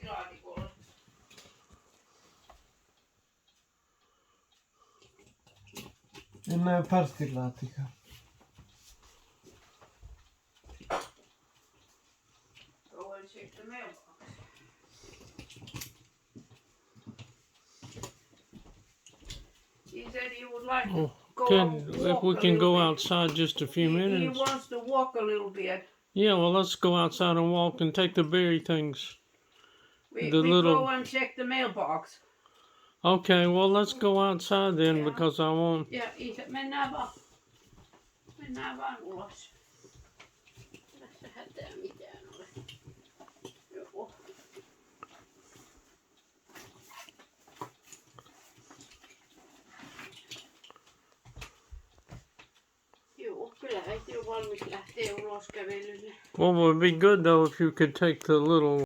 plastiklaatikolle. En näe plastikilaatikkoa. Go and check the mailbox. He said he would like to go If we can go outside just a few minutes. He wants to walk a little bit. Yeah, well, let's go outside and walk and take the berry things. We go and check the mailbox. Okay, well, let's go outside then because I won't. Ja, isä, mennään vaan ulos. Tässä hätää mitään ole. Joo. Joo, kyllä äiti on valmis lähteä ulos kävelylle. What would be good though if you could take the little